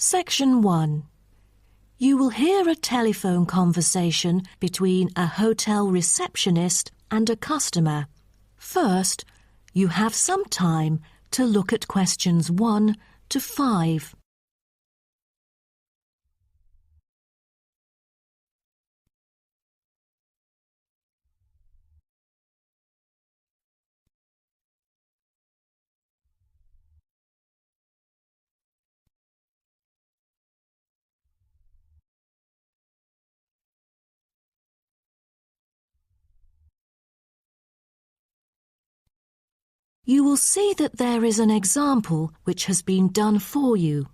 Section 1. You will hear a telephone conversation between a hotel receptionist and a customer. First, you have some time to look at questions 1 to 5. You will see that there is an example which has been done for you.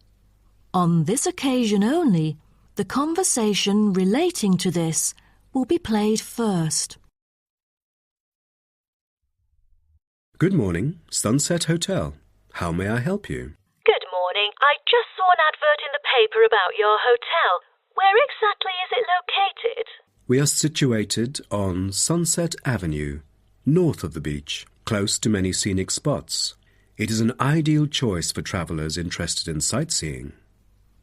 On this occasion only, the conversation relating to this will be played first. Good morning, Sunset Hotel. How may I help you? Good morning. I just saw an advert in the paper about your hotel. Where exactly is it located? We are situated on Sunset Avenue, north of the beach, close to many scenic spots. It is an ideal choice for travellers interested in sightseeing.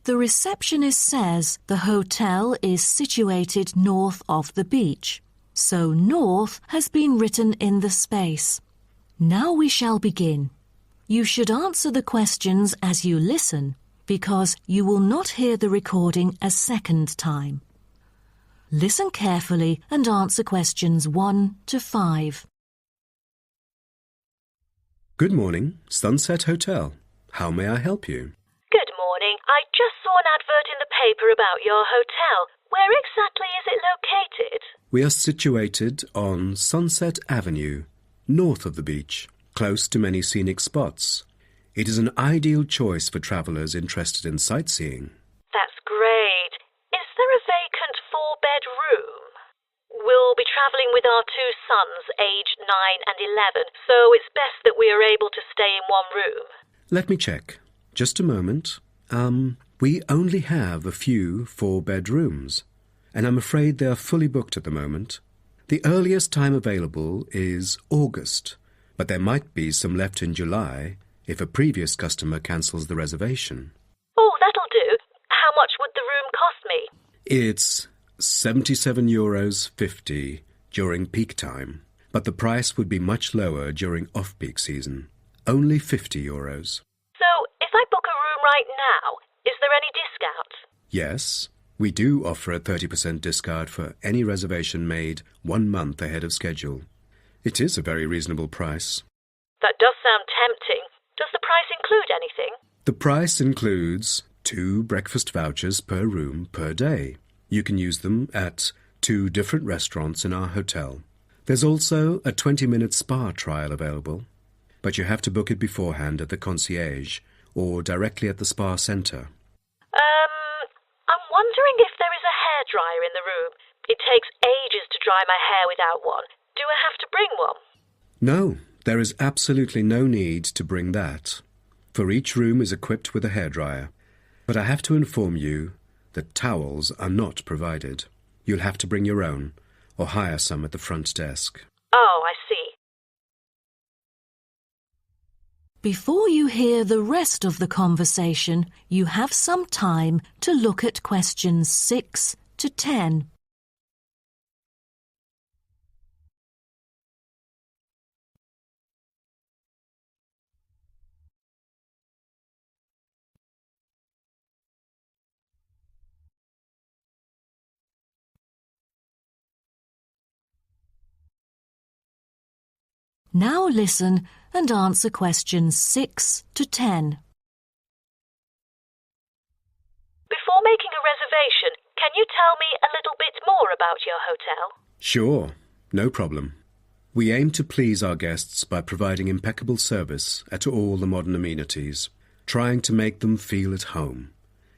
The receptionist says the hotel is situated north of the beach, so north has been written in the space. Now we shall begin. You should answer the questions as you listen, because you will not hear the recording a second time. Listen carefully and answer questions 1 to 5. Good morning, Sunset Hotel. How may I help you? Good morning. I just saw an advert in the paper about your hotel. Where exactly is it located? We are situated on Sunset Avenue, north of the beach, close to many scenic spots. It is an ideal choice for travellers interested in sightseeing. That's great. Is there a vacant 4-bed room? We'll be travelling with our 2 sons, aged 9 and 11, so it's best that we are able to stay in one room. Let me check. Just a moment. We only have a few 4-bed rooms, and I'm afraid they are fully booked at the moment. The earliest time available is August, but there might be some left in July if a previous customer cancels the reservation. Oh, that'll do. How much would the room cost me? It's €77.50 during peak time, but the price would be much lower during off-peak season. Only €50. So, if I book a room right now, is there any discount? Yes, we do offer a 30% discount for any reservation made 1 month ahead of schedule. It is a very reasonable price. That does sound tempting. Does the price include anything? The price includes 2 breakfast vouchers per room per day. You can use them at 2 different restaurants in our hotel. There's also a 20-minute spa trial available, but you have to book it beforehand at the concierge or directly at the spa centre. I'm wondering if there is a hairdryer in the room. It takes ages to dry my hair without one. Do I have to bring one? No, there is absolutely no need to bring that, for each room is equipped with a hairdryer. But I have to inform you that towels are not provided. You'll have to bring your own, or hire some at the front desk. Oh, I see. Before you hear the rest of the conversation, you have some time to look at questions 6 to 10. Now listen and answer questions 6 to 10. Before making a reservation, can you tell me a little bit more about your hotel? Sure, no problem. We aim to please our guests by providing impeccable service at all the modern amenities, trying to make them feel at home.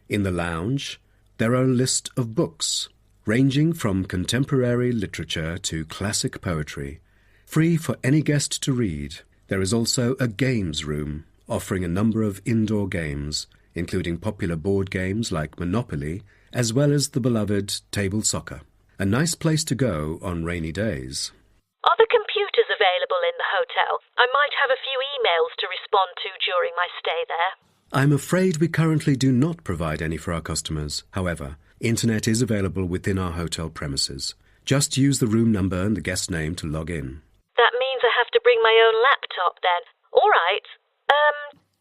In the lounge, there are a list of books, ranging from contemporary literature to classic poetry, free for any guest to read. There is also a games room, offering a number of indoor games, including popular board games like Monopoly, as well as the beloved table soccer. A nice place to go on rainy days. Are the computers available in the hotel? I might have a few emails to respond to during my stay there. I'm afraid we currently do not provide any for our customers. However, internet is available within our hotel premises. Just use the room number and the guest name to log in. That means I have to bring my own laptop then. All right.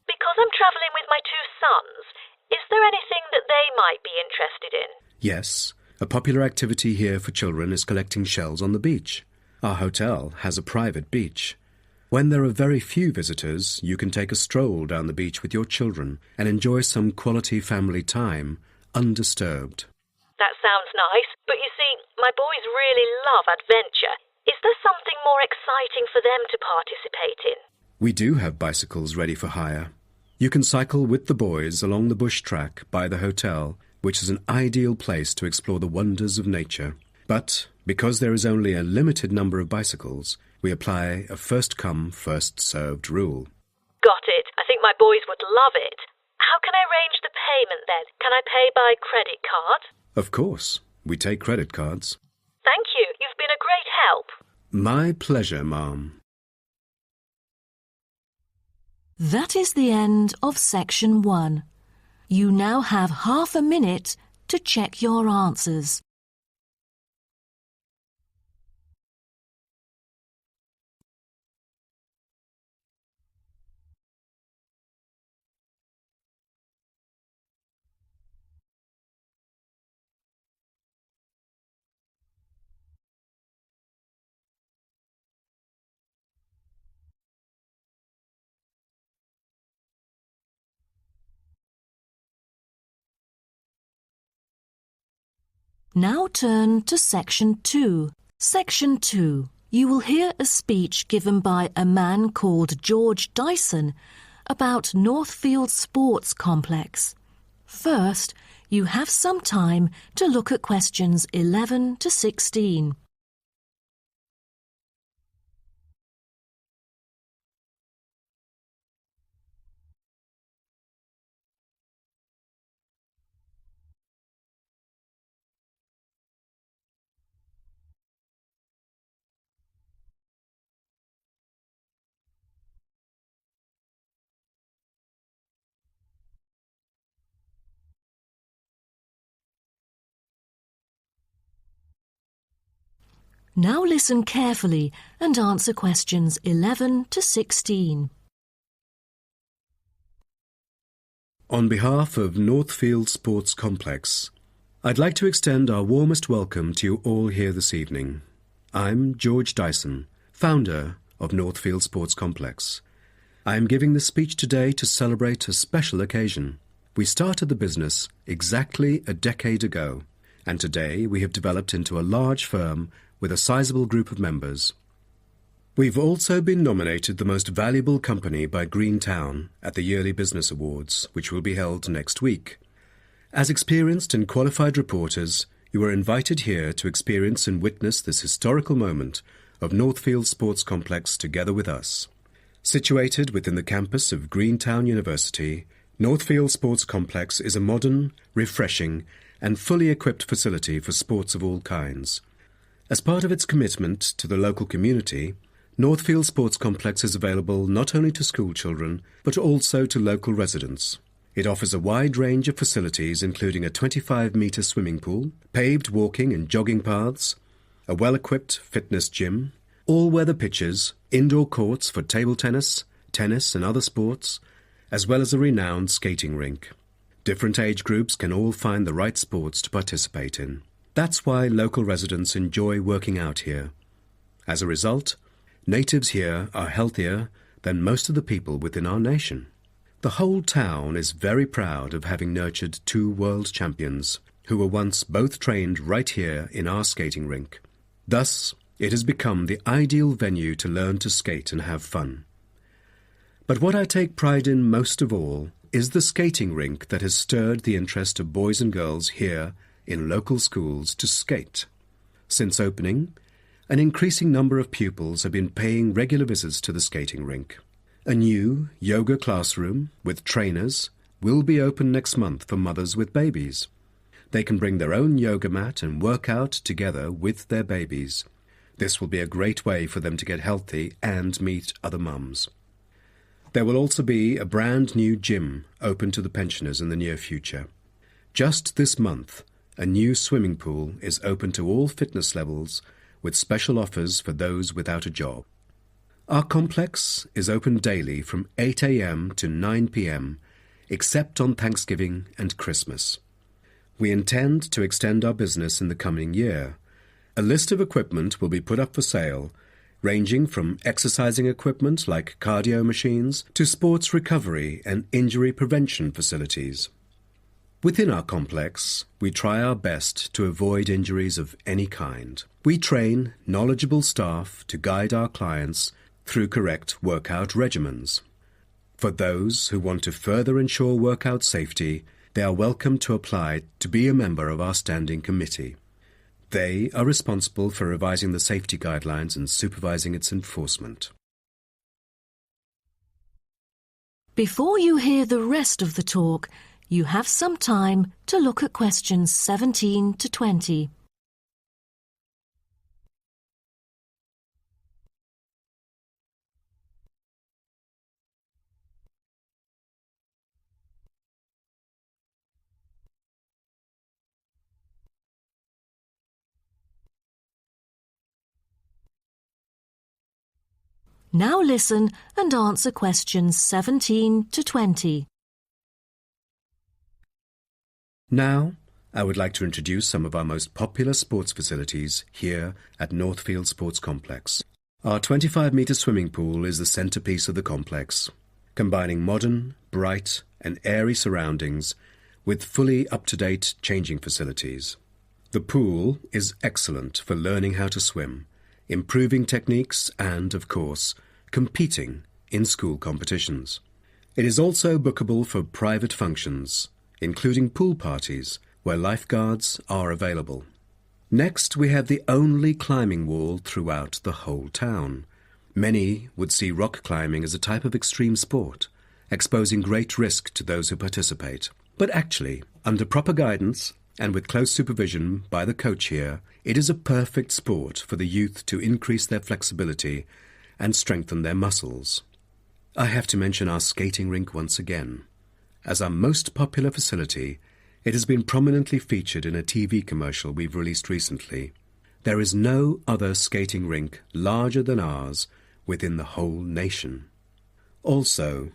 Because I'm travelling with my two sons, is there anything that they might be interested in? Yes, a popular activity here for children is collecting shells on the beach. Our hotel has a private beach. When there are very few visitors, you can take a stroll down the beach with your children and enjoy some quality family time, undisturbed. That sounds nice, but you see, my boys really love adventure. Is there something more exciting for them to participate in? We do have bicycles ready for hire. You can cycle with the boys along the bush track by the hotel, which is an ideal place to explore the wonders of nature. But because there is only a limited number of bicycles, we apply a first-come, first-served rule. Got it. I think my boys would love it. How can I arrange the payment then? Can I pay by credit card? Of course. We take credit cards. Thank you. You've been a great help. My pleasure, ma'am. That is the end of section 1. You now have half a minute to check your answers. Now turn to Section 2. Section 2. You will hear a speech given by a man called 𝗜𝗘𝗟𝗧𝗦 about Northfield Sports Complex. First, you have some time to look at questions 11 to 16. Now listen carefully and answer questions 11 to 16. On behalf of Northfield Sports Complex, I'd like to extend our warmest welcome to you all here this evening. I'm 𝗜𝗘𝗟𝗧𝗦, founder of Northfield Sports Complex. I am giving this speech today to celebrate a special occasion. We started the business exactly a decade ago, and today we have developed into a large firm with a sizable group of members. We've also been nominated the most valuable company by Greentown at the Yearly Business Awards, which will be held next week. As experienced and qualified reporters, you are invited here to experience and witness this historical moment of Northfield Sports Complex together with us. Situated within the campus of Greentown University, Northfield Sports Complex is a modern, refreshing, and fully equipped facility for sports of all kinds. As part of its commitment to the local community, Northfield Sports Complex is available not only to school children, but also to local residents. It offers a wide range of facilities including a 25-metre swimming pool, paved walking and jogging paths, a well-equipped fitness gym, all-weather pitches, indoor courts for table tennis, tennis and other sports, as well as a renowned skating rink. Different age groups can all find the right sports to participate in. That's why local residents enjoy working out here. As a result, natives here are healthier than most of the people within our nation. The whole town is very proud of having nurtured two world champions, who were once both trained right here in our skating rink. Thus, it has become the ideal venue to learn to skate and have fun. But what I take pride in most of all is the skating rink that has stirred the interest of boys and girls here in local schools to skate. Since opening, an increasing number of pupils have been paying regular visits to the skating rink. A new yoga classroom with trainers will be open next month for mothers with babies. They can bring their own yoga mat and work out together with their babies. This will be a great way for them to get healthy and meet other mums. There will also be a brand new gym open to the pensioners in the near future. Just this month, a new swimming pool is open to all fitness levels with special offers for those without a job. Our complex is open daily from 8 a.m. to 9 p.m, except on Thanksgiving and Christmas. We intend to extend our business in the coming year. A list of equipment will be put up for sale, ranging from exercising equipment like cardio machines to sports recovery and injury prevention facilities. Within our complex, we try our best to avoid injuries of any kind. We train knowledgeable staff to guide our clients through correct workout regimens. For those who want to further ensure workout safety, they are welcome to apply to be a member of our standing committee. They are responsible for revising the safety guidelines and supervising its enforcement. Before you hear the rest of the talk, you have some time to look at questions 17 to 20. Now listen and answer questions 17 to 20. Now, I would like to introduce some of our most popular sports facilities here at Northfield Sports Complex. Our 25-metre swimming pool is the centrepiece of the complex, combining modern, bright and airy surroundings with fully up-to-date changing facilities. The pool is excellent for learning how to swim, improving techniques and, of course, competing in school competitions. It is also bookable for private functions, including pool parties where lifeguards are available. Next, we have the only climbing wall throughout the whole town. Many would see rock climbing as a type of extreme sport, exposing great risk to those who participate. But actually, under proper guidance and with close supervision by the coach here, it is a perfect sport for the youth to increase their flexibility and strengthen their muscles. I have to mention our skating rink once again. As our most popular facility, it has been prominently featured in a TV commercial we've released recently. There is no other skating rink larger than ours within the whole nation. Also,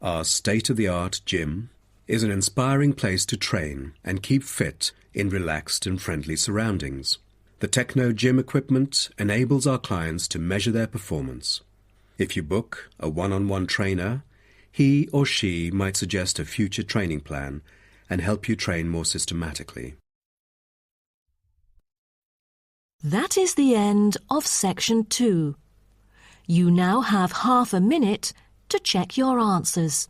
our state-of-the-art gym is an inspiring place to train and keep fit in relaxed and friendly surroundings. The Techno gym equipment enables our clients to measure their performance. If you book a one-on-one trainer, he or she might suggest a future training plan and help you train more systematically. That is the end of section 2. You now have half a minute to check your answers.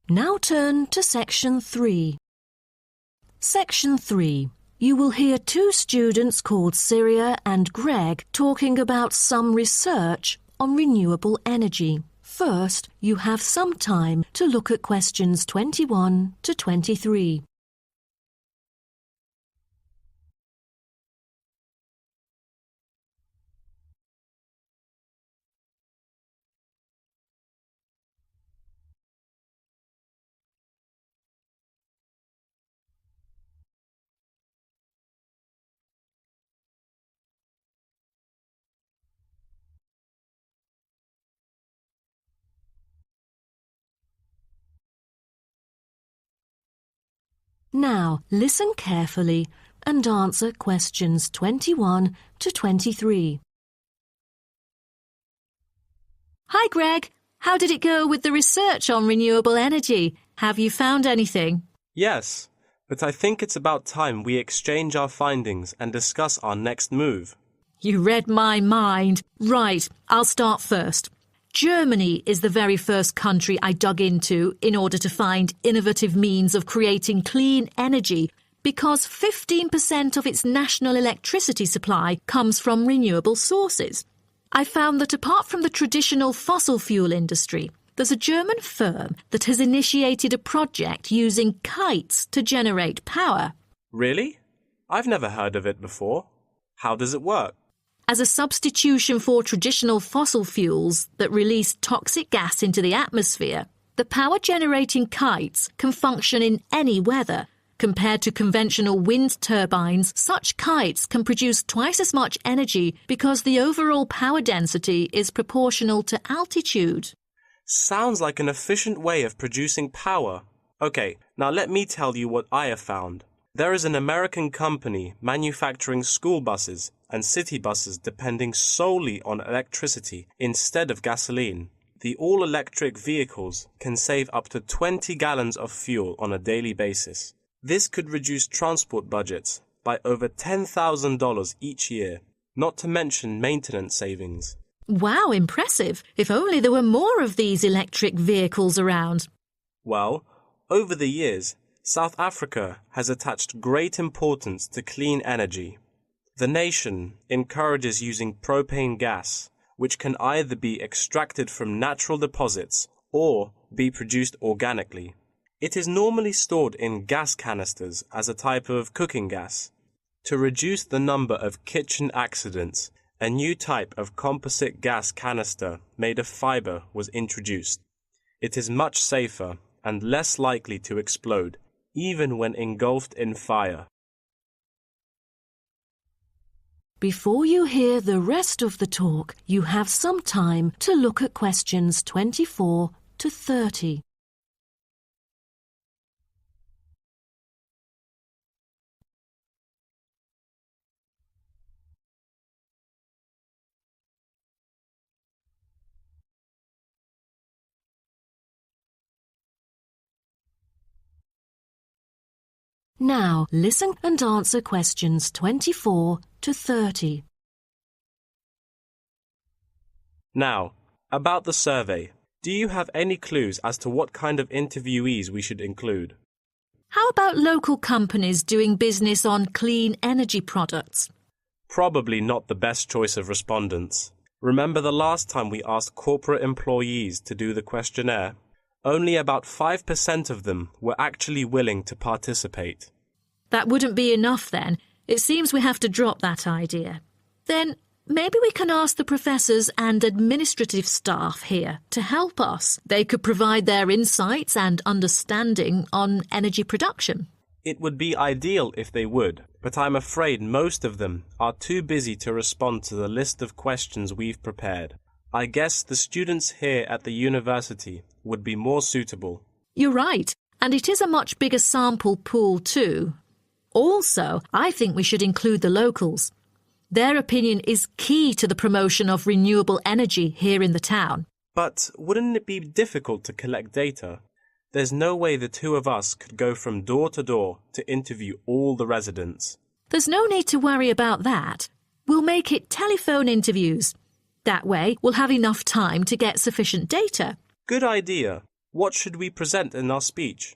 Now turn to section 3. Section 3. You will hear two students called Syria and Greg talking about some research on renewable energy. First, you have some time to look at questions 21 to 23. Now, listen carefully and answer questions 21 to 23. Hi, Greg. How did it go with the research on renewable energy? Have you found anything? Yes, but I think it's about time we exchange our findings and discuss our next move. You read my mind. Right, I'll start first. Germany is the very first country I dug into in order to find innovative means of creating clean energy because 15% of its national electricity supply comes from renewable sources. I found that apart from the traditional fossil fuel industry, there's a German firm that has initiated a project using kites to generate power. Really? I've never heard of it before. How does it work? As a substitution for traditional fossil fuels that release toxic gas into the atmosphere, the power-generating kites can function in any weather. Compared to conventional wind turbines, such kites can produce twice as much energy because the overall power density is proportional to altitude. Sounds like an efficient way of producing power. Okay, now let me tell you what I have found. There is an American company manufacturing school buses and city buses depending solely on electricity instead of gasoline. The all-electric vehicles can save up to 20 gallons of fuel on a daily basis. This could reduce transport budgets by over $10,000 each year, not to mention maintenance savings. Wow, impressive. If only there were more of these electric vehicles around. Well, over the years, South Africa has attached great importance to clean energy. The nation encourages using propane gas, which can either be extracted from natural deposits or be produced organically. It is normally stored in gas canisters as a type of cooking gas. To reduce the number of kitchen accidents, a new type of composite gas canister made of fiber was introduced. It is much safer and less likely to explode, even when engulfed in fire. Before you hear the rest of the talk, you have some time to look at questions 24 to 30. Now, listen and answer questions 24 to 30. Now, about the survey, do you have any clues as to what kind of interviewees we should include? How about local companies doing business on clean energy products? Probably not the best choice of respondents. Remember the last time we asked corporate employees to do the questionnaire? Only about 5% of them were actually willing to participate. That wouldn't be enough then. It seems we have to drop that idea. Then maybe we can ask the professors and administrative staff here to help us. They could provide their insights and understanding on energy production. It would be ideal if they would, but I'm afraid most of them are too busy to respond to the list of questions we've prepared. I guess the students here at the university would be more suitable. You're right, and it is a much bigger sample pool too. Also, I think we should include the locals. Their opinion is key to the promotion of renewable energy here in the town. But wouldn't it be difficult to collect data? There's no way the two of us could go from door to door to interview all the residents. There's no need to worry about that. We'll make it telephone interviews. That way, we'll have enough time to get sufficient data. Good idea. What should we present in our speech?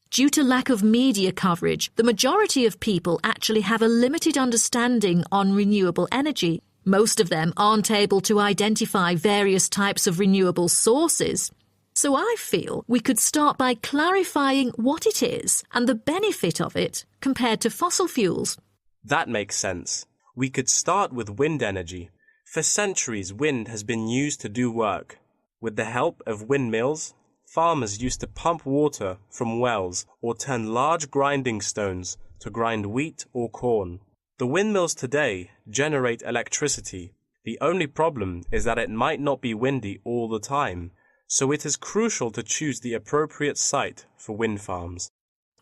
Due to lack of media coverage, the majority of people actually have a limited understanding on renewable energy. Most of them aren't able to identify various types of renewable sources. So I feel we could start by clarifying what it is and the benefit of it compared to fossil fuels. That makes sense. We could start with wind energy. For centuries, wind has been used to do work. With the help of windmills, farmers used to pump water from wells or turn large grinding stones to grind wheat or corn. The windmills today generate electricity. The only problem is that it might not be windy all the time, so it is crucial to choose the appropriate site for wind farms.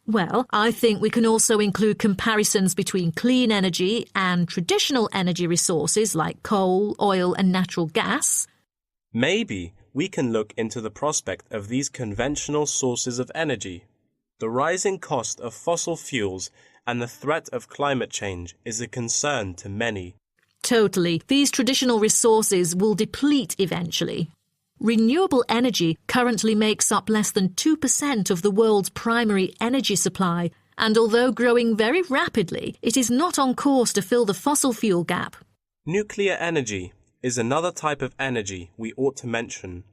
Well, I think we can also include comparisons between clean energy and traditional energy resources like coal, oil and natural gas. Maybe we can look into the prospect of these conventional sources of energy. The rising cost of fossil fuels and the threat of climate change is a concern to many. Totally. These traditional resources will deplete eventually. Renewable energy currently makes up less than 2% of the world's primary energy supply, and although growing very rapidly, it is not on course to fill the fossil fuel gap. Nuclear energy is another type of energy we ought to mention.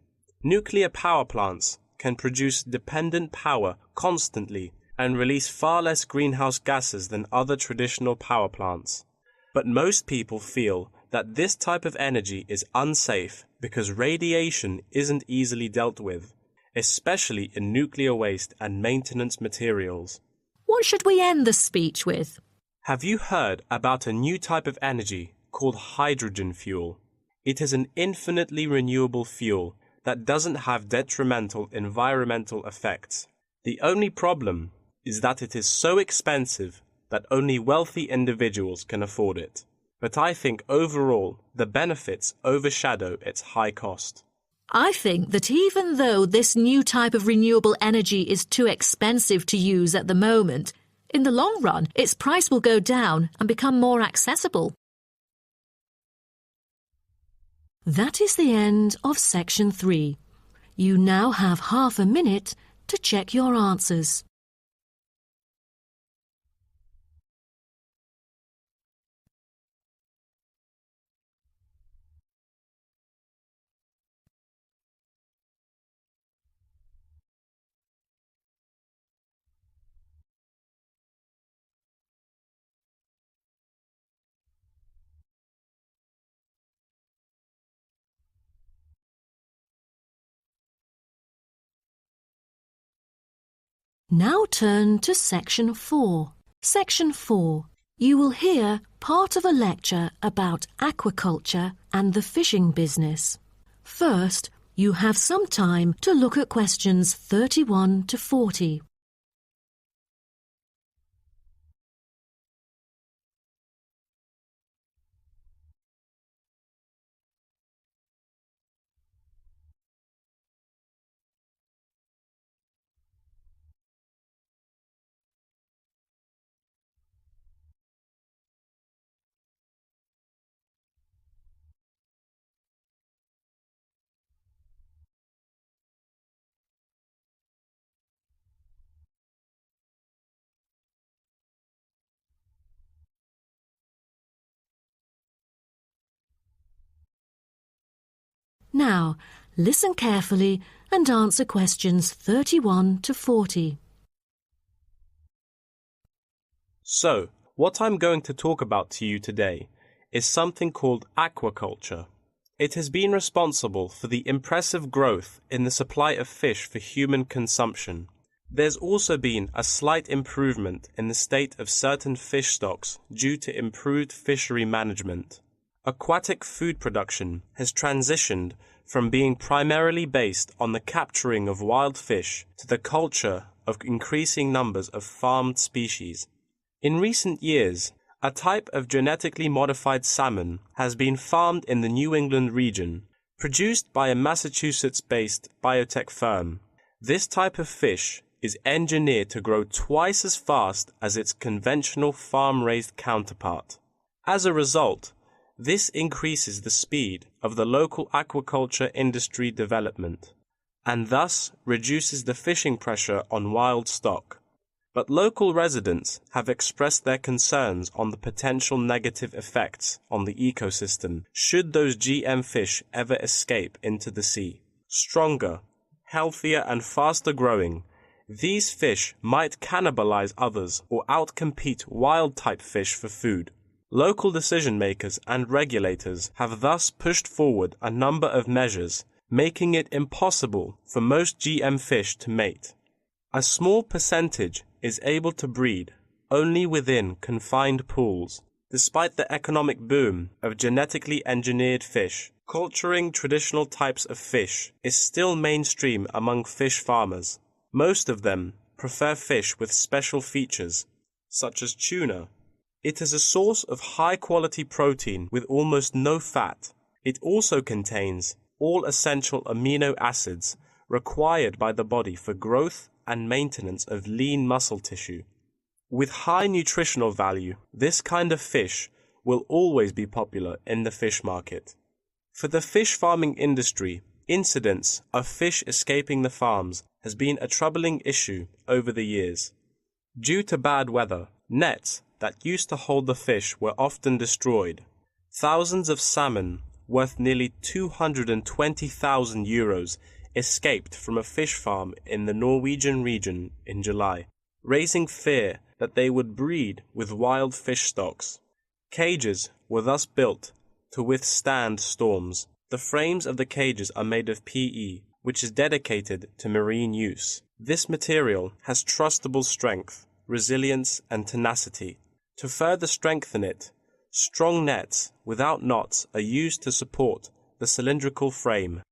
Nuclear power plants can produce dependent power constantly and release far less greenhouse gases than other traditional power plants. But most people feel that this type of energy is unsafe because radiation isn't easily dealt with, especially in nuclear waste and maintenance materials. What should we end the speech with? Have you heard about a new type of energy called hydrogen fuel? It is an infinitely renewable fuel that doesn't have detrimental environmental effects. The only problem is that it is so expensive that only wealthy individuals can afford it. But I think overall the benefits overshadow its high cost. I think that even though this new type of renewable energy is too expensive to use at the moment, in the long run its price will go down and become more accessible. That is the end of section 3. You now have half a minute to check your answers. Now turn to Section 4. Section 4. You will hear part of a lecture about aquaculture and the fishing business. First, you have some time to look at questions 31 to 40. Now, listen carefully and answer questions 31 to 40. So, what I'm going to talk about to you today is something called aquaculture. It has been responsible for the impressive growth in the supply of fish for human consumption. There's also been a slight improvement in the state of certain fish stocks due to improved fishery management. Aquatic food production has transitioned from being primarily based on the capturing of wild fish to the culture of increasing numbers of farmed species. In recent years, a type of genetically modified salmon has been farmed in the New England region, produced by a Massachusetts-based biotech firm. This type of fish is engineered to grow twice as fast as its conventional farm-raised counterpart. As a result, this increases the speed of the local aquaculture industry development, and thus reduces the fishing pressure on wild stock. But local residents have expressed their concerns on the potential negative effects on the ecosystem should those GM fish ever escape into the sea. Stronger, healthier and faster growing, these fish might cannibalize others or outcompete wild-type fish for food. Local decision-makers and regulators have thus pushed forward a number of measures, making it impossible for most GM fish to mate. A small percentage is able to breed only within confined pools. Despite the economic boom of genetically engineered fish, culturing traditional types of fish is still mainstream among fish farmers. Most of them prefer fish with special features, such as tuna. It is a source of high-quality protein with almost no fat. It also contains all essential amino acids required by the body for growth and maintenance of lean muscle tissue. With high nutritional value, this kind of fish will always be popular in the fish market. For the fish farming industry, Incidents of fish escaping the farms has been a troubling issue over the years. Due to bad weather, nets that used to hold the fish were often destroyed. Thousands of salmon, worth nearly €220,000, escaped from a fish farm in the Norwegian region in July, raising fear that they would breed with wild fish stocks. Cages were thus built to withstand storms. The frames of the cages are made of PE, which is dedicated to marine use. This material has trustable strength, resilience, and tenacity. To further strengthen it, strong nets without knots are used to support the cylindrical frame.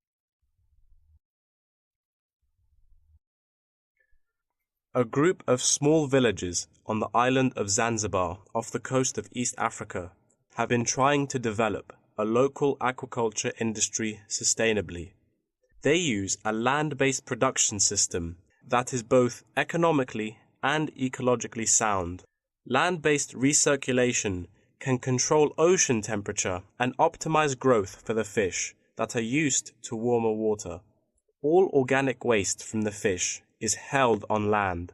A group of small villages on the island of Zanzibar off the coast of East Africa have been trying to develop a local aquaculture industry sustainably. They use a land-based production system that is both economically and ecologically sound. Land-based recirculation can control ocean temperature and optimize growth for the fish that are used to warmer water. All organic waste from the fish is held on land,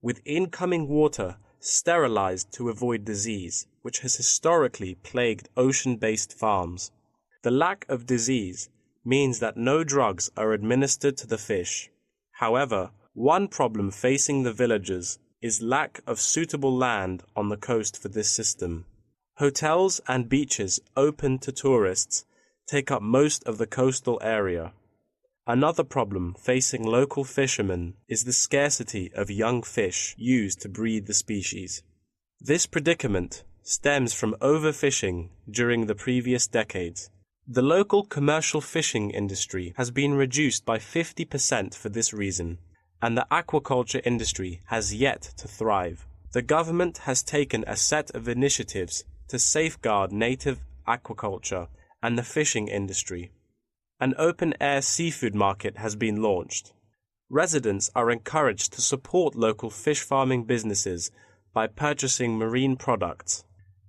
with incoming water sterilized to avoid disease, which has historically plagued ocean-based farms. The lack of disease means that no drugs are administered to the fish. However, one problem facing the villagers is lack of suitable land on the coast for this system. Hotels and beaches open to tourists take up most of the coastal area. Another problem facing local fishermen is the scarcity of young fish used to breed the species. This predicament stems from overfishing during the previous decades. The local commercial fishing industry has been reduced by 50% for this reason, and the aquaculture industry has yet to thrive. The government has taken a set of initiatives to safeguard native aquaculture and the fishing industry. An open-air seafood market has been launched. Residents are encouraged to support local fish farming businesses by purchasing marine products.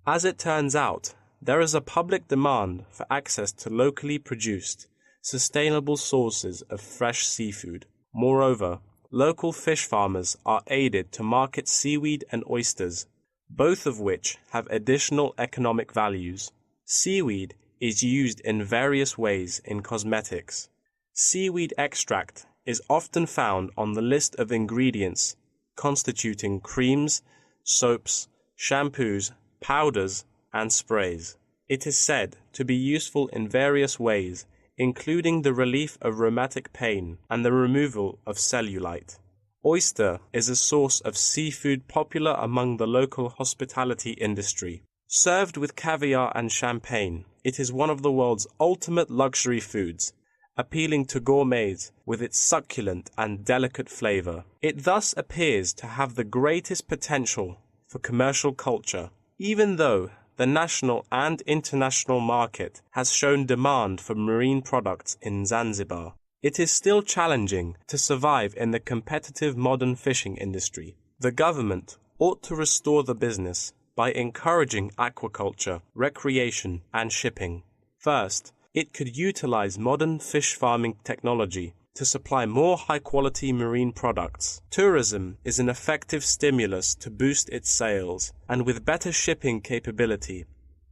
As it turns out, there is a public demand for access to locally produced, sustainable sources of fresh seafood. Moreover, local fish farmers are aided to market seaweed and oysters, both of which have additional economic values. Seaweed is used in various ways in cosmetics. Seaweed extract is often found on the list of ingredients constituting creams, soaps, shampoos, powders, and sprays. It is said to be useful in various ways, including the relief of rheumatic pain and the removal of cellulite. Oyster is a source of seafood popular among the local hospitality industry. Served with caviar and champagne, it is one of the world's ultimate luxury foods, appealing to gourmets with its succulent and delicate flavor. It thus appears to have the greatest potential for commercial culture, even though the national and international market has shown demand for marine products in Zanzibar. It is still challenging to survive in the competitive modern fishing industry. The government ought to restore the business by encouraging aquaculture, recreation, and shipping. First, it could utilize modern fish farming technology to supply more high-quality marine products. Tourism is an effective stimulus to boost its sales, and with better shipping capability,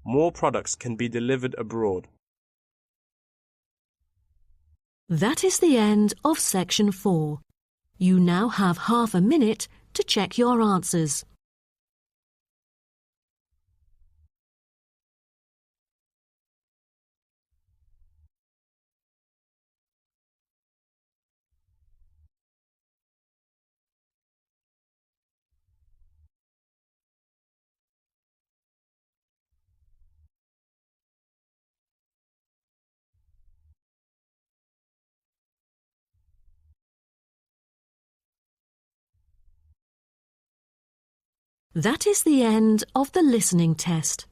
more products can be delivered abroad. That is the end of section 4. You now have half a minute to check your answers. That is the end of the listening test.